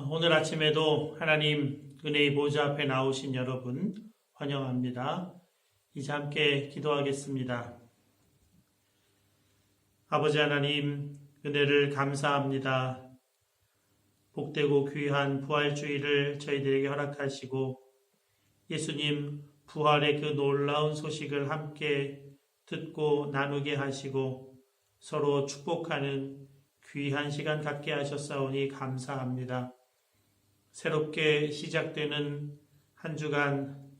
오늘 아침에도 하나님 은혜의 보좌 앞에 나오신 여러분 환영합니다. 이제 함께 기도하겠습니다. 아버지 하나님, 은혜를 감사합니다. 복되고 귀한 부활주의를 저희들에게 허락하시고 예수님 부활의 그 놀라운 소식을 함께 듣고 나누게 하시고 서로 축복하는 귀한 시간 갖게 하셨사오니 감사합니다. 새롭게 시작되는 한 주간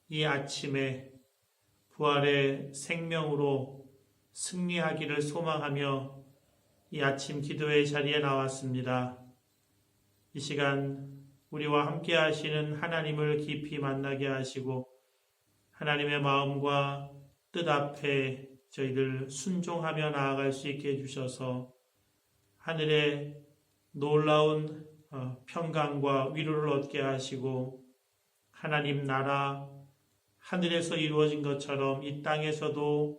이 아침에 부활의 생명으로 승리하기를 소망하며 이 아침 기도의 자리에 나왔습니다. 이 시간 우리와 함께 하시는 하나님을 깊이 만나게 하시고 하나님의 마음과 뜻 앞에 저희들 순종하며 나아갈 수 있게 해주셔서 하늘의 놀라운 평강과 위로를 얻게 하시고 하나님 나라 하늘에서 이루어진 것처럼 이 땅에서도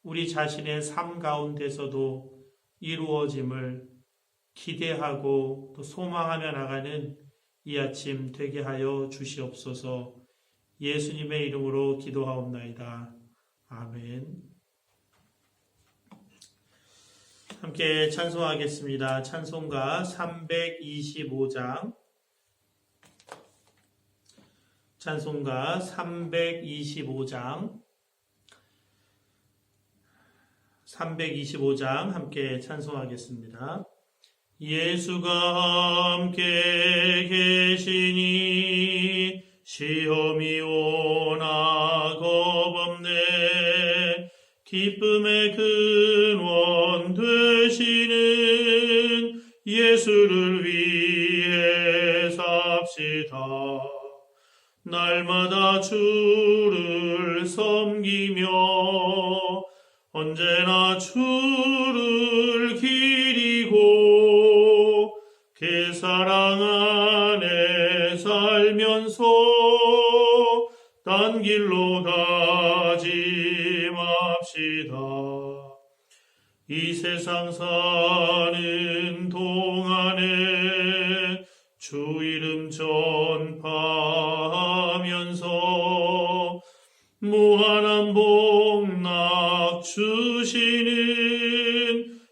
우리 자신의 삶 가운데서도 이루어짐을 기대하고 또 소망하며 나가는 이 아침 되게 하여 주시옵소서. 예수님의 이름으로 기도하옵나이다. 아멘. 함께 찬송하겠습니다. 찬송가 325장. 찬송가 325장. 325장 함께 찬송하겠습니다. 예수가 함께 계시니 시험이 오나 겁없네. 기쁨의 근원 되시는 예수를 위해 삽시다. 날마다 주를 섬기며 언제나 주를 기리고 그 사랑 안에 살면서 딴 길로 가지 맙시다. 이 세상 사는 동안에 주 이름 전파하면서 무한한 복락 주시는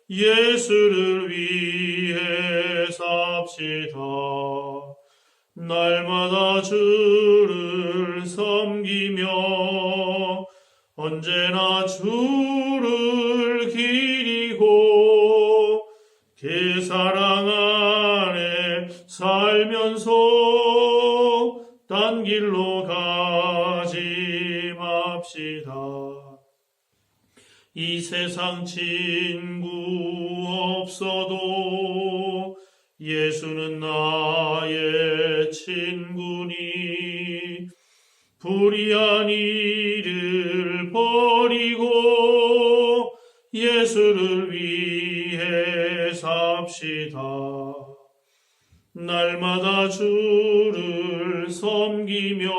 예수를 위해 삽시다. 날마다 주를 섬기며 언제나 주를 기리고 그 사랑 안에 살면서 딴 길로 가지 맙시다. 이 세상 친구 없어도 예수는 나의 친구니 불의한 일을 버리고 예수를 위해 삽시다. 날마다 주를 섬기며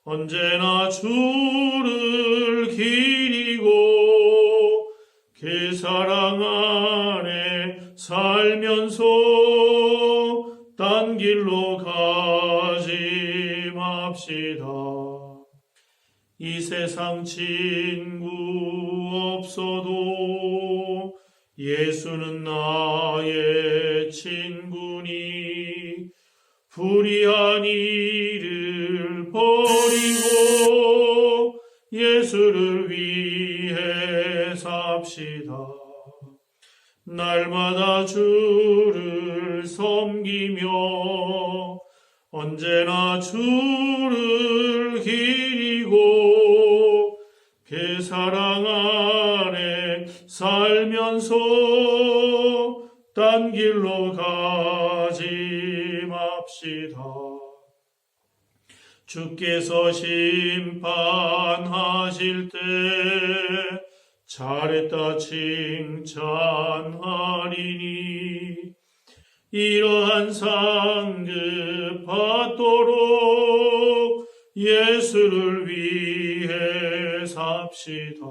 언제나 주를 기리고 그 사랑 안에 살면서 딴 길로 가지 맙시다. 이 세상 친구 없어도 예수는 나의 친구니 불의한 일을 버리고 예수를 위해 삽시다. 날마다 주를 섬기며 언제나 주를 기리고 그 사랑 안에 살면서 딴 길로 가지 맙시다. 주께서 심판하실 때 잘했다 칭찬하리니 이러한 상급 받도록 예수를 위해 삽시다.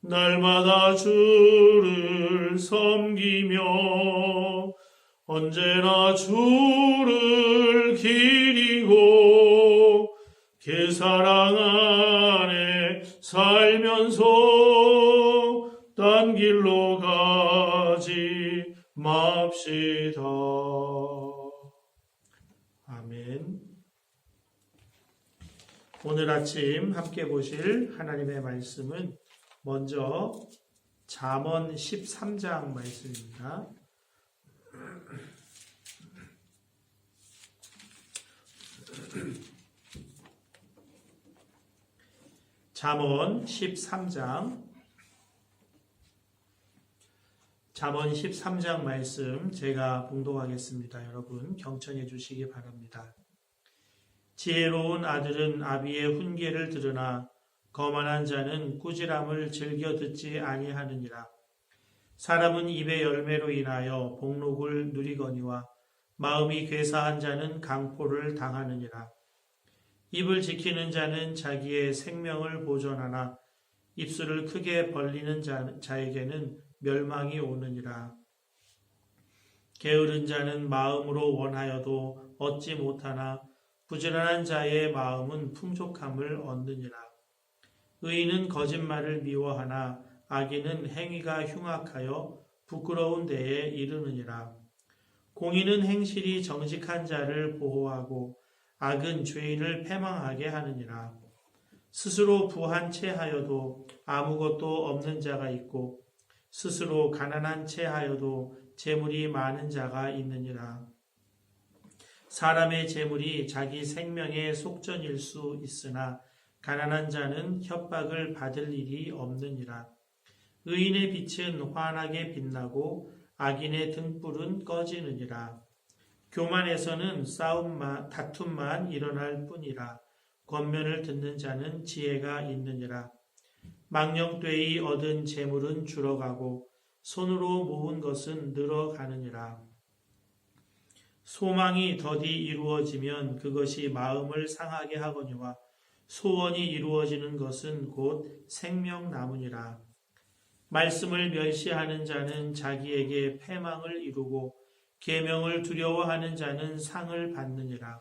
날마다 주를 섬기며 언제나 주를 기리고 그 사랑 안에 살면서 딴 길로 가지 맙시다. 아멘. 오늘 아침 함께 보실 하나님의 말씀은 먼저 잠언 13장 말씀입니다. 잠언 13장 말씀 제가 봉독하겠습니다. 여러분 경청해 주시기 바랍니다. 지혜로운 아들은 아비의 훈계를 들으나 거만한 자는 꾸지람을 즐겨 듣지 아니하느니라. 사람은 입의 열매로 인하여 복록을 누리거니와 마음이 괴사한 자는 강포를 당하느니라. 입을 지키는 자는 자기의 생명을 보존하나 입술을 크게 벌리는 자에게는 멸망이 오느니라. 게으른 자는 마음으로 원하여도 얻지 못하나 부지런한 자의 마음은 풍족함을 얻느니라. 의인은 거짓말을 미워하나 악인은 행위가 흉악하여 부끄러운 데에 이르느니라. 공의는 행실이 정직한 자를 보호하고 악은 죄인을 패망하게 하느니라. 스스로 부한 채 하여도 아무것도 없는 자가 있고 스스로 가난한 채 하여도 재물이 많은 자가 있느니라. 사람의 재물이 자기 생명의 속전일 수 있으나 가난한 자는 협박을 받을 일이 없느니라. 의인의 빛은 환하게 빛나고 악인의 등불은 꺼지느니라. 교만에서는 다툼만 일어날 뿐이라. 권면을 듣는 자는 지혜가 있느니라. 망령되이 얻은 재물은 줄어가고 손으로 모은 것은 늘어가느니라. 소망이 더디 이루어지면 그것이 마음을 상하게 하거니와 소원이 이루어지는 것은 곧 생명나무니라. 말씀을 멸시하는 자는 자기에게 패망을 이루고 계명을 두려워하는 자는 상을 받느니라.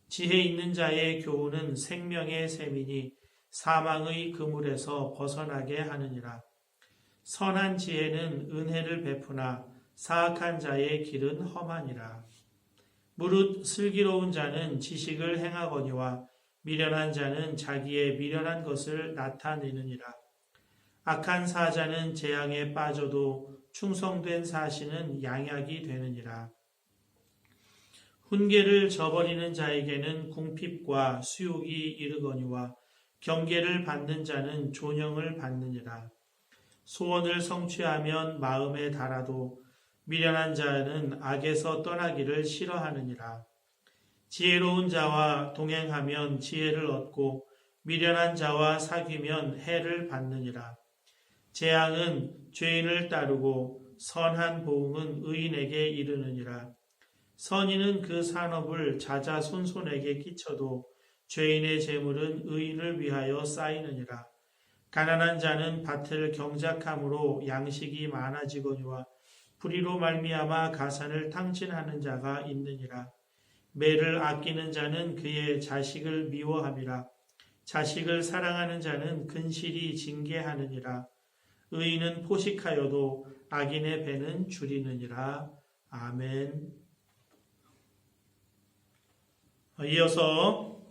지혜 있는 자의 교훈은 생명의 샘이니 사망의 그물에서 벗어나게 하느니라. 선한 지혜는 은혜를 베푸나 사악한 자의 길은 험하니라. 무릇 슬기로운 자는 지식을 행하거니와 미련한 자는 자기의 미련한 것을 나타내느니라. 악한 사자는 재앙에 빠져도 충성된 사신은 양약이 되느니라. 훈계를 저버리는 자에게는 궁핍과 수욕이 이르거니와 경계를 받는 자는 존영을 받느니라. 소원을 성취하면 마음에 달아도 미련한 자는 악에서 떠나기를 싫어하느니라. 지혜로운 자와 동행하면 지혜를 얻고 미련한 자와 사귀면 해를 받느니라. 재앙은 죄인을 따르고 선한 보응은 의인에게 이르느니라. 선인은 그 산업을 자자손손에게 끼쳐도 죄인의 재물은 의인을 위하여 쌓이느니라. 가난한 자는 밭을 경작함으로 양식이 많아지거니와 불의로 말미암아 가산을 탕진하는 자가 있느니라. 매를 아끼는 자는 그의 자식을 미워함이라. 자식을 사랑하는 자는 근실이 징계하느니라. 의인은 포식하여도 악인의 배는 줄이느니라. 아멘. 이어서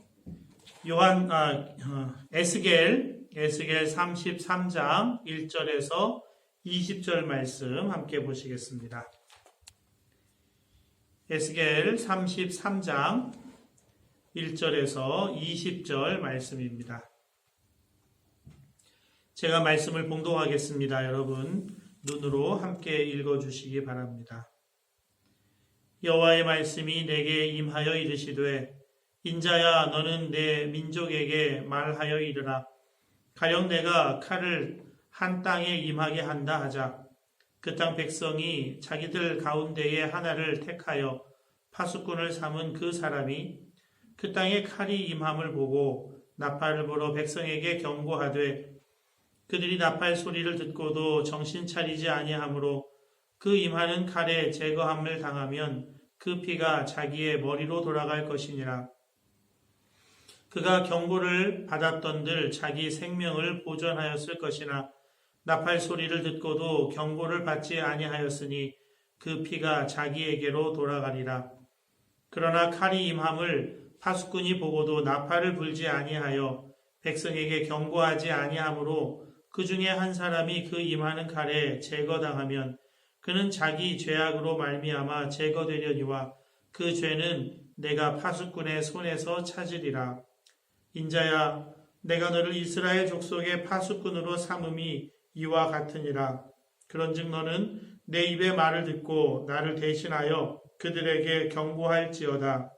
에스겔 33장 1절에서 20절 말씀 함께 보시겠습니다. 에스겔 33장 1절에서 20절 말씀입니다. 제가 말씀을 봉독하겠습니다. 여러분 눈으로 함께 읽어주시기 바랍니다. 여호와의 말씀이 내게 임하여 이르시되 인자야 너는 내 민족에게 말하여 이르라. 가령 내가 칼을 한 땅에 임하게 한다 하자. 그 땅 백성이 자기들 가운데에 하나를 택하여 파수꾼을 삼은 그 사람이 그 땅에 칼이 임함을 보고 나팔을 불어 백성에게 경고하되 그들이 나팔 소리를 듣고도 정신 차리지 아니하므로 그 임하는 칼에 제거함을 당하면 그 피가 자기의 머리로 돌아갈 것이니라. 그가 경고를 받았던들 자기 생명을 보전하였을 것이나 나팔 소리를 듣고도 경고를 받지 아니하였으니 그 피가 자기에게로 돌아가리라. 그러나 칼이 임함을 파수꾼이 보고도 나팔을 불지 아니하여 백성에게 경고하지 아니하므로 그 중에 한 사람이 그 임하는 칼에 제거당하면 그는 자기 죄악으로 말미암아 제거되려니와 그 죄는 내가 파수꾼의 손에서 찾으리라. 인자야, 내가 너를 이스라엘 족속의 파수꾼으로 삼음이 이와 같으니라. 그런즉 너는 내 입의 말을 듣고 나를 대신하여 그들에게 경고할지어다.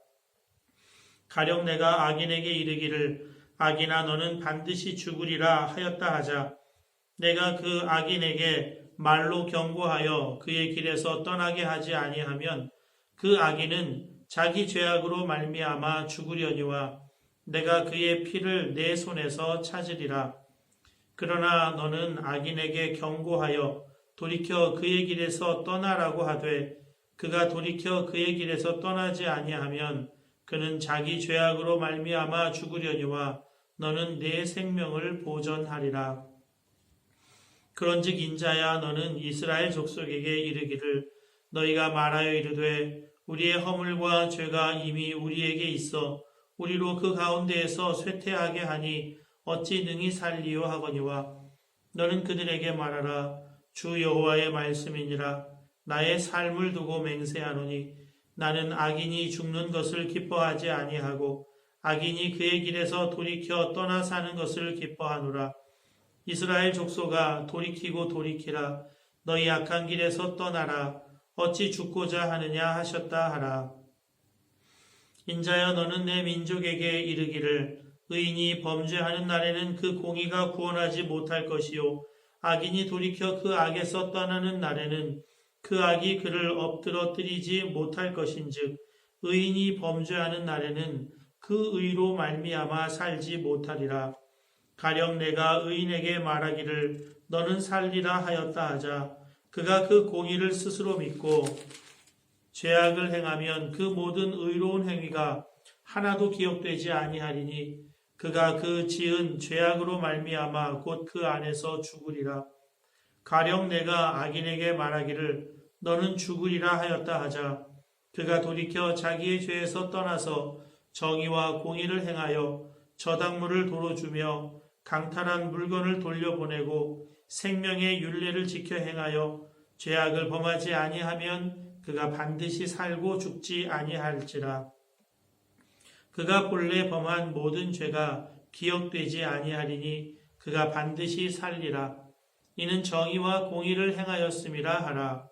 가령 내가 악인에게 이르기를 악인아 너는 반드시 죽으리라 하였다 하자. 내가 그 악인에게 말로 경고하여 그의 길에서 떠나게 하지 아니하면 그 악인은 자기 죄악으로 말미암아 죽으려니와 내가 그의 피를 내 손에서 찾으리라. 그러나 너는 악인에게 경고하여 돌이켜 그의 길에서 떠나라고 하되 그가 돌이켜 그의 길에서 떠나지 아니하면 그는 자기 죄악으로 말미암아 죽으려니와 너는 내 생명을 보전하리라. 그런즉 인자야 너는 이스라엘 족속에게 이르기를 너희가 말하여 이르되 우리의 허물과 죄가 이미 우리에게 있어 우리로 그 가운데에서 쇠퇴하게 하니 어찌 능히 살리요 하거니와 너는 그들에게 말하라. 주 여호와의 말씀이니라. 나의 삶을 두고 맹세하노니 나는 악인이 죽는 것을 기뻐하지 아니하고 악인이 그의 길에서 돌이켜 떠나 사는 것을 기뻐하노라. 이스라엘 족속아 돌이키고 돌이키라. 너희 악한 길에서 떠나라. 어찌 죽고자 하느냐 하셨다 하라. 인자여 너는 내 민족에게 이르기를 의인이 범죄하는 날에는 그 공의가 구원하지 못할 것이요 악인이 돌이켜 그 악에서 떠나는 날에는 그 악이 그를 엎드러뜨리지 못할 것인즉 의인이 범죄하는 날에는 그 의로 말미암아 살지 못하리라. 가령 내가 의인에게 말하기를 너는 살리라 하였다 하자. 그가 그 공의를 스스로 믿고 죄악을 행하면 그 모든 의로운 행위가 하나도 기억되지 아니하리니 그가 그 지은 죄악으로 말미암아 곧 그 안에서 죽으리라. 가령 내가 악인에게 말하기를 너는 죽으리라 하였다 하자. 그가 돌이켜 자기의 죄에서 떠나서 정의와 공의를 행하여 저당물을 도로 주며 강탈한 물건을 돌려보내고 생명의 율례를 지켜 행하여 죄악을 범하지 아니하면 그가 반드시 살고 죽지 아니할지라. 그가 본래 범한 모든 죄가 기억되지 아니하리니 그가 반드시 살리라. 이는 정의와 공의를 행하였음이라 하라.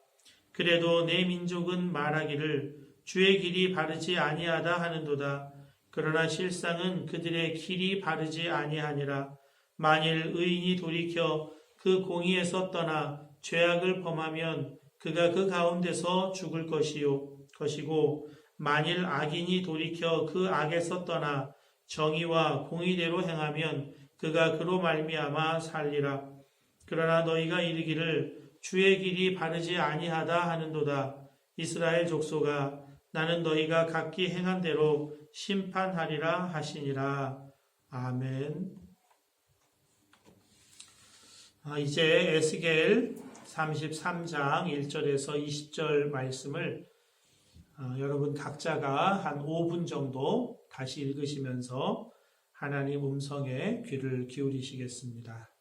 그래도 내 민족은 말하기를 주의 길이 바르지 아니하다 하는도다. 그러나 실상은 그들의 길이 바르지 아니하니라. 만일 의인이 돌이켜 그 공의에서 떠나 죄악을 범하면 그가 그 가운데서 죽을 것이고 만일 악인이 돌이켜 그 악에서 떠나 정의와 공의대로 행하면 그가 그로 말미암아 살리라. 그러나 너희가 이르기를 주의 길이 바르지 아니하다 하는도다. 이스라엘 족속아 나는 너희가 각기 행한 대로 심판하리라 하시니라. 아멘. 이제 에스겔 33장 1절에서 20절 말씀을 여러분 각자가 한 5분 정도 다시 읽으시면서 하나님 음성에 귀를 기울이시겠습니다.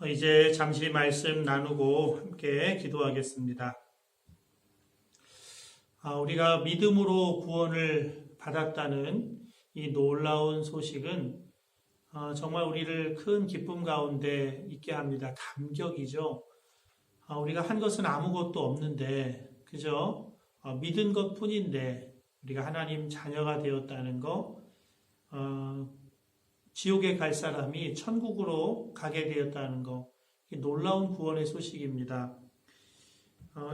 이제 잠시 말씀 나누고 함께 기도하겠습니다. 우리가 믿음으로 구원을 받았다는 이 놀라운 소식은 정말 우리를 큰 기쁨 가운데 있게 합니다. 감격이죠. 우리가 한 것은 아무것도 없는데 그저 믿은 것 뿐인데 우리가 하나님 자녀가 되었다는 거, 지옥에 갈 사람이 천국으로 가게 되었다는 거, 놀라운 구원의 소식입니다.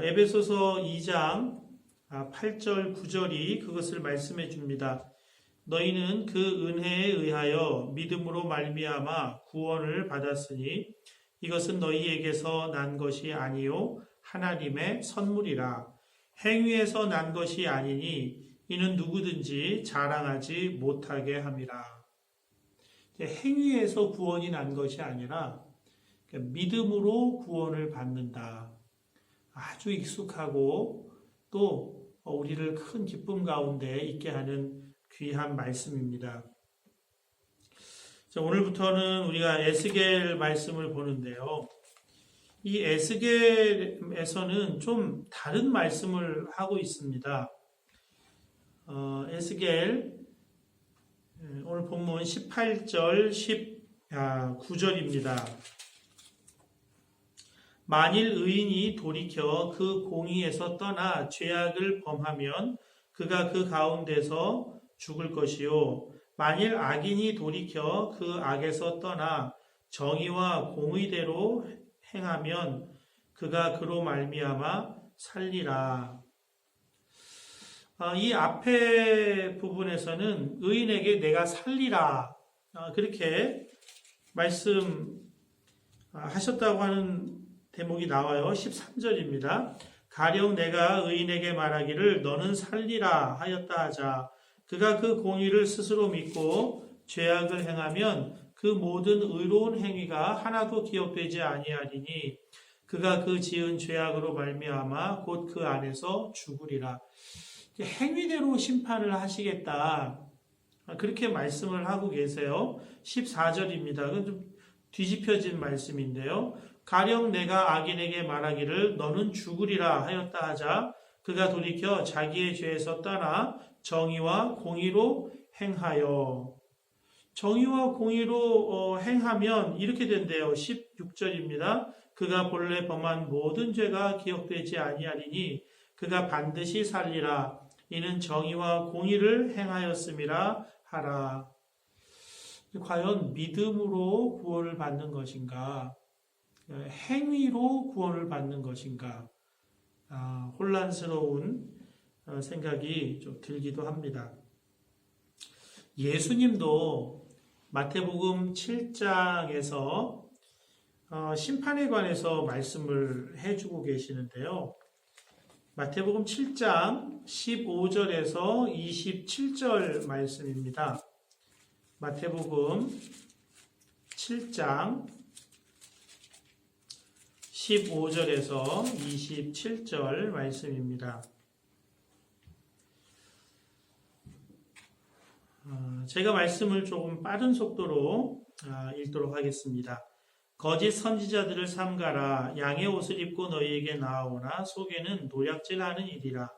에베소서 2장 8절 9절이 그것을 말씀해 줍니다. 너희는 그 은혜에 의하여 믿음으로 말미암아 구원을 받았으니 이것은 너희에게서 난 것이 아니요 하나님의 선물이라. 행위에서 난 것이 아니니 이는 누구든지 자랑하지 못하게 함이라. 행위에서 구원이 난 것이 아니라 믿음으로 구원을 받는다. 아주 익숙하고 또 우리를 큰 기쁨 가운데 있게 하는 귀한 말씀입니다. 오늘부터는 우리가 에스겔 말씀을 보는데요. 이 에스겔에서는 좀 다른 말씀을 하고 있습니다. 에스겔 오늘 본문 18절 19절입니다. 만일 의인이 돌이켜 그 공의에서 떠나 죄악을 범하면 그가 그 가운데서 죽을 것이요 만일 악인이 돌이켜 그 악에서 떠나 정의와 공의대로 행하면 그가 그로 말미암아 살리라. 이 앞에 부분에서는 의인에게 내가 살리라 그렇게 말씀하셨다고 하는 대목이 나와요. 13절입니다. 가령 내가 의인에게 말하기를 너는 살리라 하였다 하자. 그가 그 공의를 스스로 믿고 죄악을 행하면 그 모든 의로운 행위가 하나도 기억되지 아니하리니 그가 그 지은 죄악으로 말미암아 곧 그 안에서 죽으리라. 행위대로 심판을 하시겠다. 그렇게 말씀을 하고 계세요. 14절입니다. 그건 좀 뒤집혀진 말씀인데요. 가령 내가 악인에게 말하기를 너는 죽으리라 하였다 하자 그가 돌이켜 자기의 죄에서 떠나 정의와 공의로 행하여. 정의와 공의로 행하면 이렇게 된대요. 16절입니다. 그가 본래 범한 모든 죄가 기억되지 아니하리니 그가 반드시 살리라. 이는 정의와 공의를 행하였음이라 하라. 과연 믿음으로 구원을 받는 것인가? 행위로 구원을 받는 것인가? 혼란스러운 생각이 좀 들기도 합니다. 예수님도 마태복음 7장에서 심판에 관해서 말씀을 해주고 계시는데요. 마태복음 7장 15절에서 27절 말씀입니다. 마태복음 7장 15절에서 27절 말씀입니다. 제가 말씀을 조금 빠른 속도로 읽도록 하겠습니다. 거짓 선지자들을 삼가라. 양의 옷을 입고 너희에게 나아오나 속에는 노략질하는 일이라.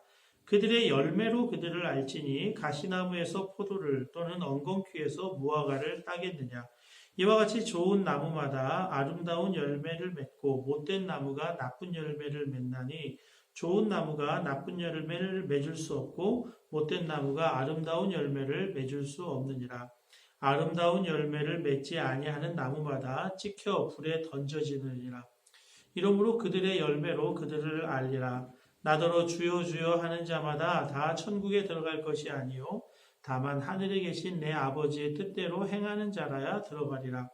그들의 열매로 그들을 알지니 가시나무에서 포도를 또는 엉겅퀴에서 무화과를 따겠느냐. 이와 같이 좋은 나무마다 아름다운 열매를 맺고 못된 나무가 나쁜 열매를 맺나니 좋은 나무가 나쁜 열매를 맺을 수 없고 못된 나무가 아름다운 열매를 맺을 수 없느니라. 아름다운 열매를 맺지 아니하는 나무마다 찍혀 불에 던져지느니라. 이러므로 그들의 열매로 그들을 알리라. 나더러 주여 주여 하는 자마다 다 천국에 들어갈 것이 아니요 다만 하늘에 계신 내 아버지의 뜻대로 행하는 자라야 들어가리라.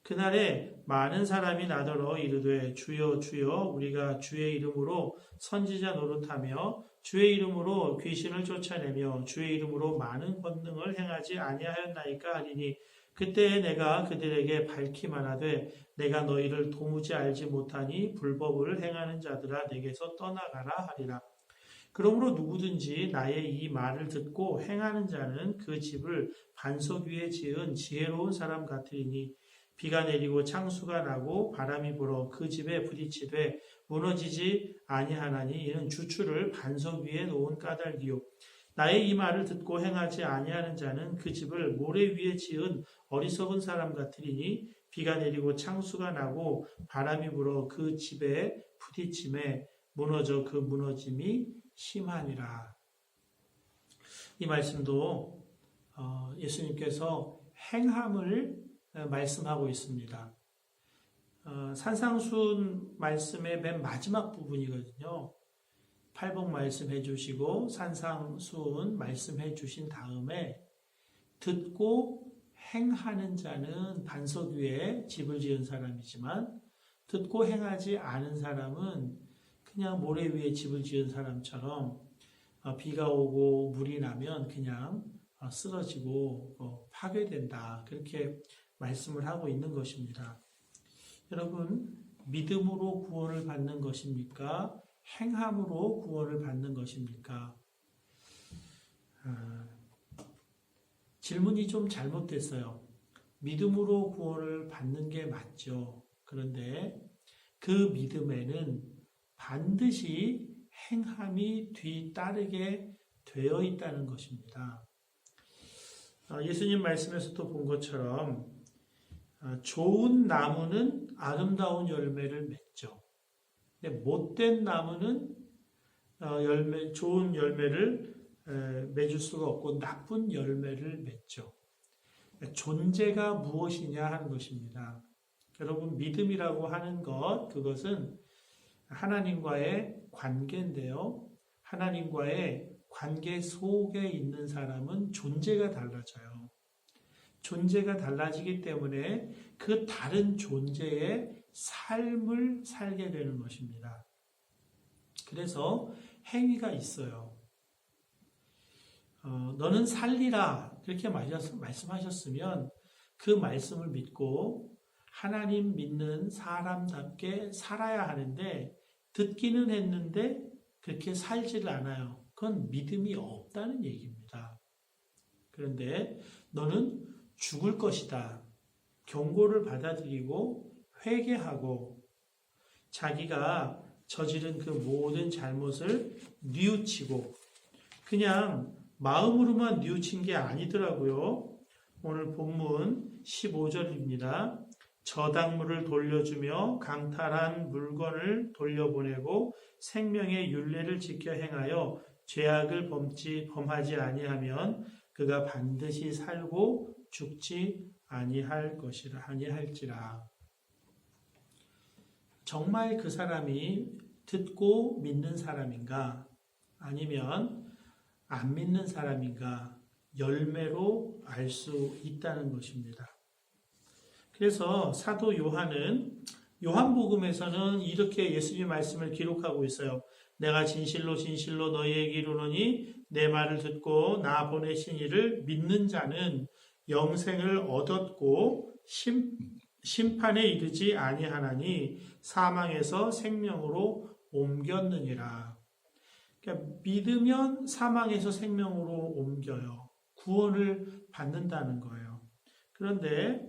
그날에 많은 사람이 나더러 이르되 주여 주여 우리가 주의 이름으로 선지자 노릇하며 주의 이름으로 귀신을 쫓아내며 주의 이름으로 많은 권능을 행하지 아니하였나이까 하리니 그때에 내가 그들에게 밝히 말하되 내가 너희를 도무지 알지 못하니 불법을 행하는 자들아 내게서 떠나가라 하리라. 그러므로 누구든지 나의 이 말을 듣고 행하는 자는 그 집을 반석 위에 지은 지혜로운 사람 같으리니 비가 내리고 창수가 나고 바람이 불어 그 집에 부딪히되 무너지지 아니하나니 이는 주추를 반석 위에 놓은 까닭이요 나의 이 말을 듣고 행하지 아니하는 자는 그 집을 모래 위에 지은 어리석은 사람 같으리니 비가 내리고 창수가 나고 바람이 불어 그 집에 부딪힘에 무너져 그 무너짐이 심하니라. 이 말씀도 예수님께서 행함을 말씀하고 있습니다. 산상수훈 말씀의 맨 마지막 부분이거든요. 팔복 말씀해 주시고 산상수훈 말씀해 주신 다음에 듣고 행하는 자는 반석 위에 집을 지은 사람이지만 듣고 행하지 않은 사람은 그냥 모래 위에 집을 지은 사람처럼 비가 오고 물이 나면 그냥 쓰러지고 파괴된다. 그렇게 말씀을 하고 있는 것입니다. 여러분, 믿음으로 구원을 받는 것입니까? 행함으로 구원을 받는 것입니까? 질문이 좀 잘못됐어요. 믿음으로 구원을 받는 게 맞죠. 그런데 그 믿음에는 반드시 행함이 뒤따르게 되어 있다는 것입니다. 예수님 말씀에서도 본 것처럼 좋은 나무는 아름다운 열매를 맺죠. 근데 못된 나무는 좋은 열매를 맺을 수가 없고 나쁜 열매를 맺죠. 존재가 무엇이냐 하는 것입니다. 여러분, 믿음이라고 하는 그것은 하나님과의 관계인데요. 하나님과의 관계 속에 있는 사람은 존재가 달라져요. 존재가 달라지기 때문에 그 다른 존재의 삶을 살게 되는 것입니다. 그래서 행위가 있어요. 너는 살리라 그렇게 말씀하셨으면 그 말씀을 믿고 하나님 믿는 사람답게 살아야 하는데 듣기는 했는데 그렇게 살지를 않아요. 그건 믿음이 없다는 얘기입니다. 그런데 너는 죽을 것이다. 경고를 받아들이고 회개하고 자기가 저지른 그 모든 잘못을 뉘우치고 그냥 마음으로만 뉘우친 게 아니더라고요. 오늘 본문 15절입니다. 저당물을 돌려주며 강탈한 물건을 돌려보내고 생명의 율례를 지켜 행하여 죄악을 범하지 아니하면 그가 반드시 살고 죽지 아니할지라. 정말 그 사람이 듣고 믿는 사람인가 아니면 안 믿는 사람인가 열매로 알 수 있다는 것입니다. 그래서 사도 요한은 요한복음에서는 이렇게 예수님의 말씀을 기록하고 있어요. 내가 진실로 진실로 너희에게 이르노니 내 말을 듣고 나 보내신 이를 믿는 자는 영생을 얻었고 심판에 이르지 아니하나니 사망에서 생명으로 옮겼느니라. 그러니까 믿으면 사망에서 생명으로 옮겨요. 구원을 받는다는 거예요. 그런데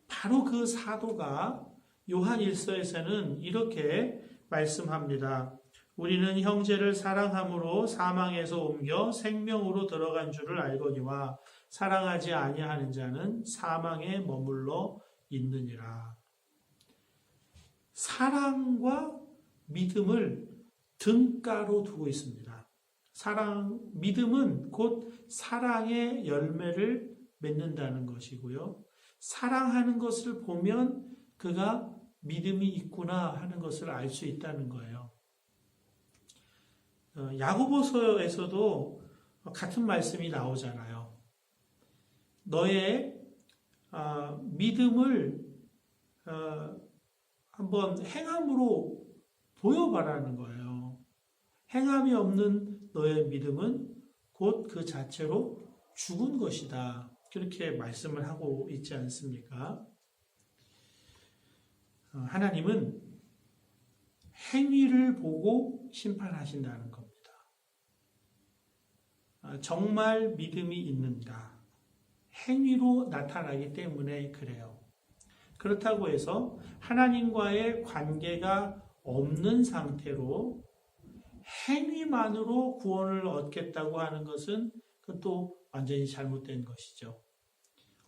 바로 그 사도가 요한 1서에서는 이렇게 말씀합니다. 우리는 형제를 사랑함으로 사망에서 옮겨 생명으로 들어간 줄을 알거니와 사랑하지 아니하는 자는 사망에 머물러 있느니라. 사랑과 믿음을 등가로 두고 있습니다. 믿음은 곧 사랑의 열매를 맺는다는 것이고요. 사랑하는 것을 보면 그가 믿음이 있구나 하는 것을 알 수 있다는 거예요. 야고보서에서도 같은 말씀이 나오잖아요. 너의 믿음을 한번 행함으로 보여봐라는 거예요. 행함이 없는 너의 믿음은 곧 그 자체로 죽은 것이다. 그렇게 말씀을 하고 있지 않습니까? 하나님은 행위를 보고 심판하신다는 겁니다. 정말 믿음이 있는가? 행위로 나타나기 때문에 그래요. 그렇다고 해서 하나님과의 관계가 없는 상태로 행위만으로 구원을 얻겠다고 하는 것은 그것도 완전히 잘못된 것이죠.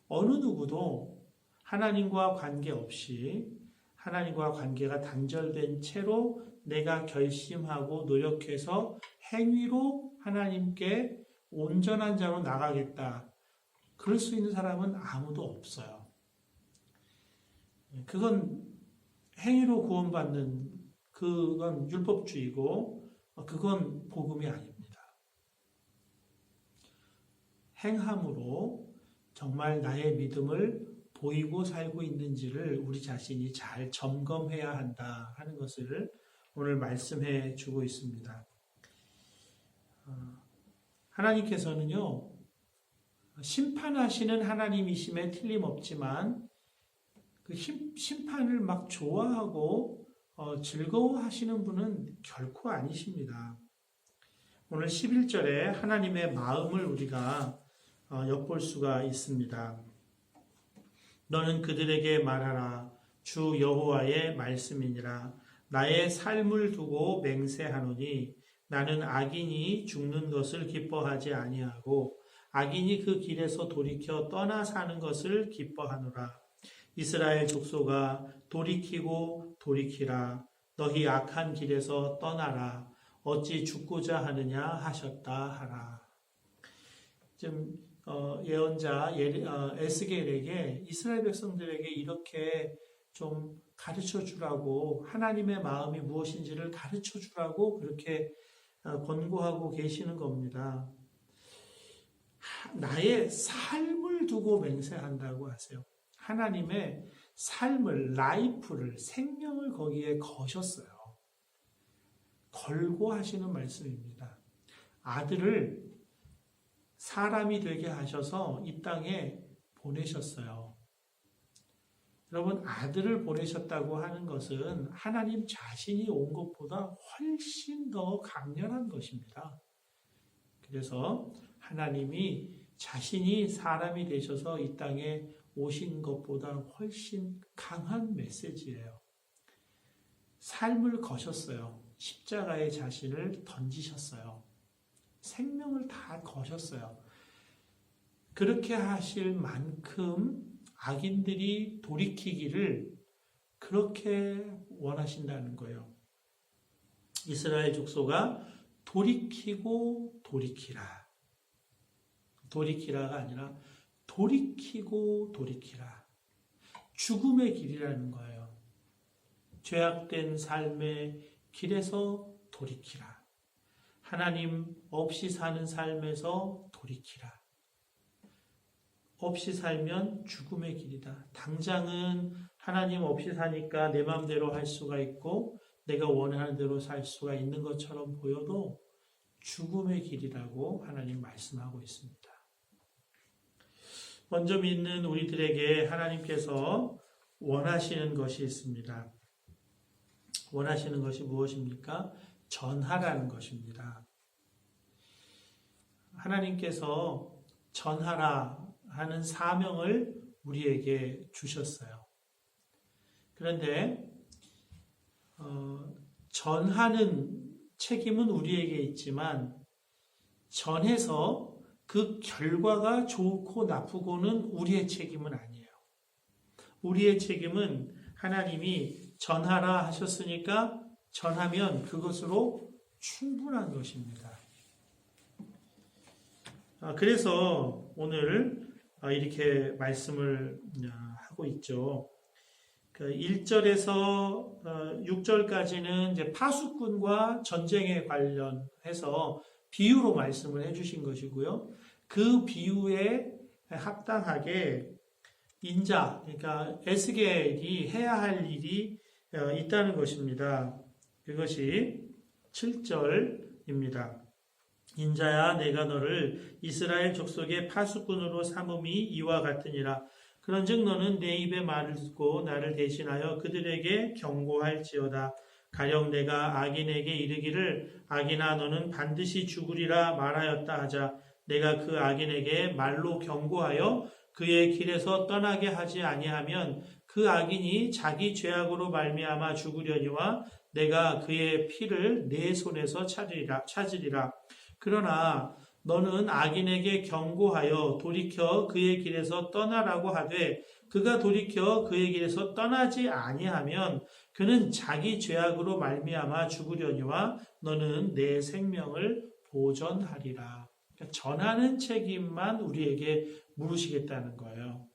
어느 누구도 하나님과 관계없이 하나님과 관계가 단절된 채로 내가 결심하고 노력해서 행위로 하나님께 온전한 자로 나가겠다. 그럴 수 있는 사람은 아무도 없어요. 그건 행위로 구원받는 그건 율법주의고 그건 복음이 아닙니다. 행함으로 정말 나의 믿음을 보이고 살고 있는지를 우리 자신이 잘 점검해야 한다 하는 것을 오늘 말씀해 주고 있습니다. 하나님께서는요, 심판하시는 하나님이심에 틀림없지만 그 심판을 막 좋아하고 즐거워하시는 분은 결코 아니십니다. 오늘 11절에 하나님의 마음을 우리가 엿볼 수가 있습니다. 너는 그들에게 말하라. 주 여호와의 말씀이니라. 나의 삶을 두고 맹세하노니 나는 악인이 죽는 것을 기뻐하지 아니하고 악인이 그 길에서 돌이켜 떠나 사는 것을 기뻐하노라. 이스라엘 족속아 돌이키고 돌이키라. 너희 악한 길에서 떠나라. 어찌 죽고자 하느냐 하셨다 하라. 지금 예언자 에스겔에게 이스라엘 백성들에게 이렇게 좀 가르쳐 주라고 하나님의 마음이 무엇인지를 가르쳐 주라고 그렇게 권고하고 계시는 겁니다. 나의 삶을 두고 맹세한다고 하세요. 하나님의 삶을, 라이프를, 생명을 거기에 거셨어요. 걸고 하시는 말씀입니다. 아들을 사람이 되게 하셔서 이 땅에 보내셨어요. 여러분, 아들을 보내셨다고 하는 것은 하나님 자신이 온 것보다 훨씬 더 강렬한 것입니다. 그래서 하나님이 자신이 사람이 되셔서 이 땅에 오신 것보다 훨씬 강한 메시지예요. 삶을 거셨어요. 십자가에 자신을 던지셨어요. 생명을 다 거셨어요. 그렇게 하실 만큼 악인들이 돌이키기를 그렇게 원하신다는 거예요. 이스라엘 족속아 돌이키고 돌이키라. 돌이키라가 아니라 돌이키고 돌이키라. 죽음의 길이라는 거예요. 죄악된 삶의 길에서 돌이키라. 하나님 없이 사는 삶에서 돌이키라. 없이 살면 죽음의 길이다. 당장은 하나님 없이 사니까 내 마음대로 할 수가 있고 내가 원하는 대로 살 수가 있는 것처럼 보여도 죽음의 길이라고 하나님 말씀하고 있습니다. 먼저 믿는 우리들에게 하나님께서 원하시는 것이 있습니다. 원하시는 것이 무엇입니까? 전하라는 것입니다. 하나님께서 전하라 하는 사명을 우리에게 주셨어요. 그런데 전하는 책임은 우리에게 있지만 전해서 그 결과가 좋고 나쁘고는 우리의 책임은 아니에요. 우리의 책임은 하나님이 전하라 하셨으니까 전하면 그것으로 충분한 것입니다. 그래서 오늘 이렇게 말씀을 하고 있죠. 1절에서 6절까지는 이제 파수꾼과 전쟁에 관련해서 비유로 말씀을 해주신 것이고요. 그 비유에 합당하게 인자, 그러니까 에스겔이 해야 할 일이 있다는 것입니다. 그것이 7절입니다. 인자야 내가 너를 이스라엘 족속의 파수꾼으로 삼음이 이와 같으니라. 그런즉 너는 내 입의 말을 듣고 나를 대신하여 그들에게 경고할지어다. 가령 내가 악인에게 이르기를 악인아 너는 반드시 죽으리라 말하였다 하자. 내가 그 악인에게 말로 경고하여 그의 길에서 떠나게 하지 아니하면 그 악인이 자기 죄악으로 말미암아 죽으려니와 내가 그의 피를 내 손에서 찾으리라. 그러나 너는 악인에게 경고하여 돌이켜 그의 길에서 떠나라고 하되 그가 돌이켜 그의 길에서 떠나지 아니하면 그는 자기 죄악으로 말미암아 죽으려니와 너는 내 생명을 보전하리라. 그러니까 전하는 책임만 우리에게 물으시겠다는 거예요.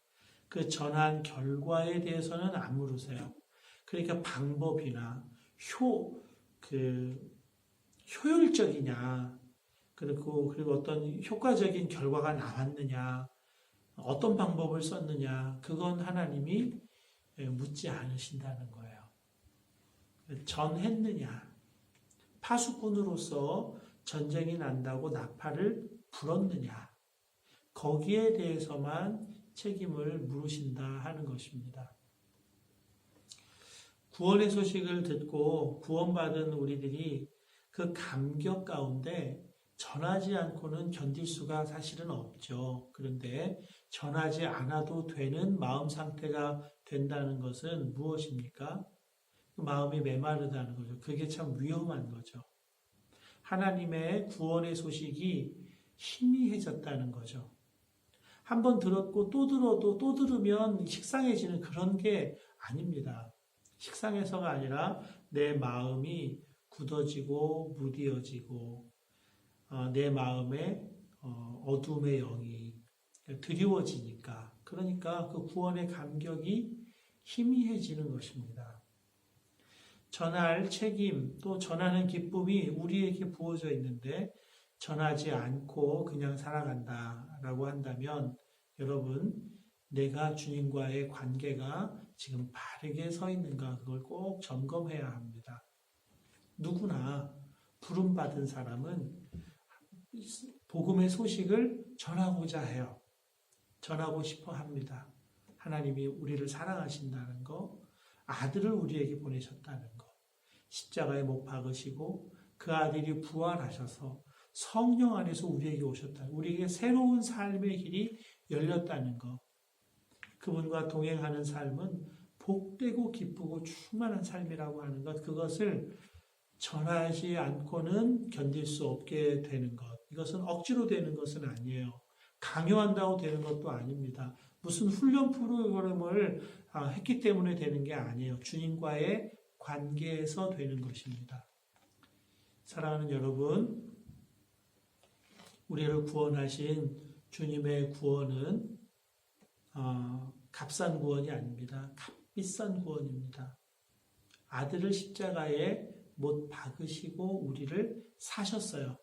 그 전한 결과에 대해서는 안 물으세요. 그러니까 방법이나 효율적이냐, 그리고 어떤 효과적인 결과가 나왔느냐, 어떤 방법을 썼느냐, 그건 하나님이 묻지 않으신다는 거예요. 전했느냐, 파수꾼으로서 전쟁이 난다고 나팔을 불었느냐, 거기에 대해서만 책임을 물으신다 하는 것입니다. 구원의 소식을 듣고 구원받은 우리들이 그 감격 가운데 전하지 않고는 견딜 수가 사실은 없죠. 그런데 전하지 않아도 되는 마음 상태가 된다는 것은 무엇입니까? 마음이 메마르다는 거죠. 그게 참 위험한 거죠. 하나님의 구원의 소식이 희미해졌다는 거죠. 한번 들었고 또 들어도 또 들으면 식상해지는 그런 게 아닙니다. 식상해서가 아니라 내 마음이 굳어지고 무디어지고 내 마음에 어둠의 영이 드리워지니까, 그러니까 그 구원의 감격이 희미해지는 것입니다. 전할 책임 또 전하는 기쁨이 우리에게 부어져 있는데 전하지 않고 그냥 살아간다라고 한다면 여러분, 내가 주님과의 관계가 지금 바르게 서 있는가, 그걸 꼭 점검해야 합니다. 누구나 부름받은 사람은 복음의 소식을 전하고자 해요. 전하고 싶어 합니다. 하나님이 우리를 사랑하신다는 거, 아들을 우리에게 보내셨다는 거, 십자가에 못 박으시고 그 아들이 부활하셔서 성령 안에서 우리에게 오셨다. 우리에게 새로운 삶의 길이 열렸다는 것. 그분과 동행하는 삶은 복되고 기쁘고 충만한 삶이라고 하는 것. 그것을 전하지 않고는 견딜 수 없게 되는 것. 이것은 억지로 되는 것은 아니에요. 강요한다고 되는 것도 아닙니다. 무슨 훈련 프로그램을 했기 때문에 되는 게 아니에요. 주님과의 관계에서 되는 것입니다. 사랑하는 여러분, 우리를 구원하신 주님의 구원은 값싼 구원이 아닙니다. 값비싼 구원입니다. 아들을 십자가에 못 박으시고 우리를 사셨어요.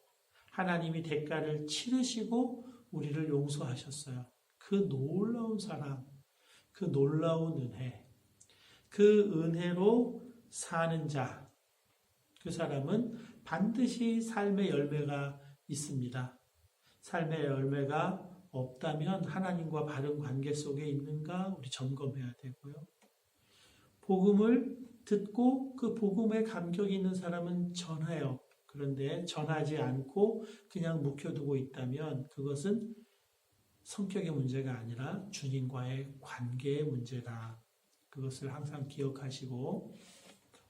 하나님이 대가를 치르시고 우리를 용서하셨어요. 그 놀라운 사랑, 그 놀라운 은혜, 그 은혜로 사는 자, 그 사람은 반드시 삶의 열매가 있습니다. 삶의 열매가 없다면 하나님과 바른 관계 속에 있는가 우리 점검해야 되고요. 복음을 듣고 그 복음에 감격이 있는 사람은 전해요. 그런데 전하지 않고 그냥 묵혀두고 있다면 그것은 성격의 문제가 아니라 주님과의 관계의 문제다. 그것을 항상 기억하시고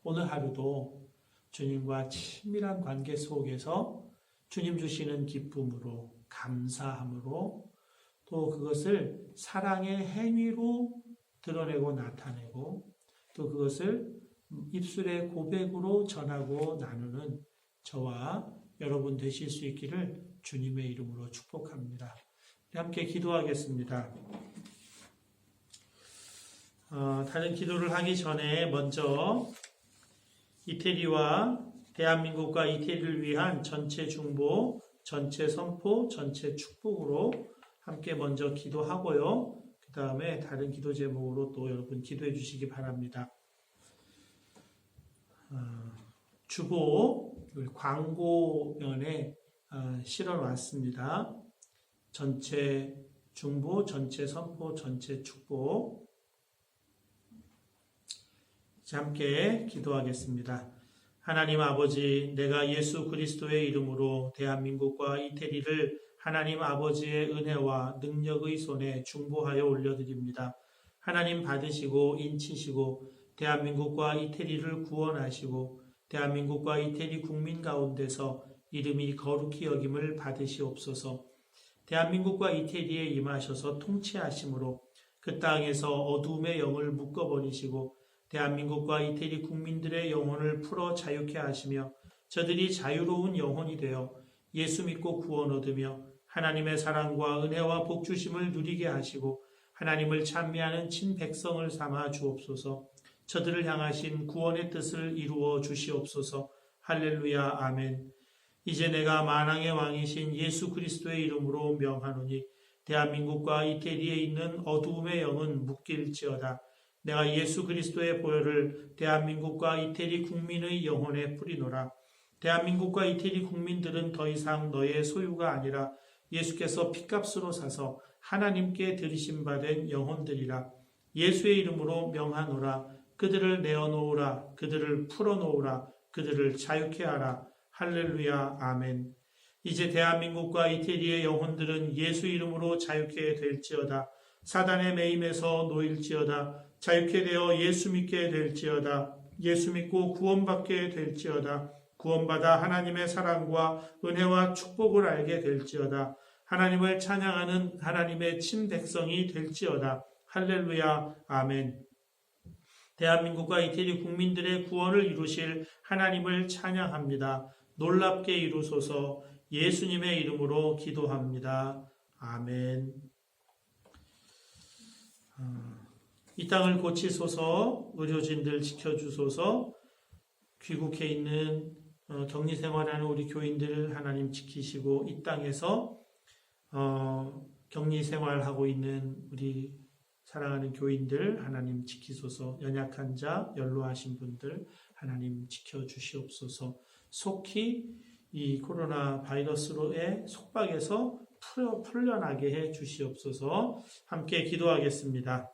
오늘 하루도 주님과 친밀한 관계 속에서 주님 주시는 기쁨으로, 감사함으로, 또 그것을 사랑의 행위로 드러내고 나타내고, 또 그것을 입술의 고백으로 전하고 나누는 저와 여러분 되실 수 있기를 주님의 이름으로 축복합니다. 함께 기도하겠습니다. 다른 기도를 하기 전에 먼저 이태리와 대한민국과 이태리를 위한 전체 중보, 전체 선포, 전체 축복으로 함께 먼저 기도하고요. 그 다음에 다른 기도 제목으로 또 여러분 기도해 주시기 바랍니다. 주보 광고면에 실어놨습니다. 전체 중보, 전체 선포, 전체 축복. 함께 기도하겠습니다. 하나님 아버지, 내가 예수 그리스도의 이름으로 대한민국과 이태리를 하나님 아버지의 은혜와 능력의 손에 중보하여 올려드립니다. 하나님 받으시고 인치시고 대한민국과 이태리를 구원하시고 대한민국과 이태리 국민 가운데서 이름이 거룩히 여김을 받으시옵소서. 대한민국과 이태리에 임하셔서 통치하심으로 그 땅에서 어두움의 영을 묶어버리시고 대한민국과 이태리 국민들의 영혼을 풀어 자유케 하시며 저들이 자유로운 영혼이 되어 예수 믿고 구원 얻으며 하나님의 사랑과 은혜와 복주심을 누리게 하시고 하나님을 찬미하는 친백성을 삼아 주옵소서. 저들을 향하신 구원의 뜻을 이루어 주시옵소서. 할렐루야. 아멘. 이제 내가 만왕의 왕이신 예수 그리스도의 이름으로 명하노니 대한민국과 이태리에 있는 어두움의 영은 묶일지어다. 내가 예수 그리스도의 보혈을 대한민국과 이태리 국민의 영혼에 뿌리노라. 대한민국과 이태리 국민들은 더 이상 너의 소유가 아니라 예수께서 핏값으로 사서 하나님께 들이심 받은 영혼들이라. 예수의 이름으로 명하노라. 그들을 내어놓으라. 그들을 풀어놓으라. 그들을 자유케 하라. 할렐루야. 아멘. 이제 대한민국과 이태리의 영혼들은 예수 이름으로 자유케 될지어다. 사단의 매임에서 놓일지어다. 자유케 되어 예수 믿게 될지어다. 예수 믿고 구원받게 될지어다. 구원받아 하나님의 사랑과 은혜와 축복을 알게 될지어다. 하나님을 찬양하는 하나님의 친백성이 될지어다. 할렐루야. 아멘. 대한민국과 이태리 국민들의 구원을 이루실 하나님을 찬양합니다. 놀랍게 이루소서. 예수님의 이름으로 기도합니다. 아멘. 이 땅을 고치소서. 의료진들 지켜주소서. 귀국해 있는 격리 생활하는 우리 교인들 하나님 지키시고 이 땅에서 격리 생활하고 있는 우리 사랑하는 교인들 하나님 지키소서. 연약한 자, 연로하신 분들 하나님 지켜주시옵소서. 속히 이 코로나 바이러스로의 속박에서 풀려나게 해 주시옵소서. 함께 기도하겠습니다.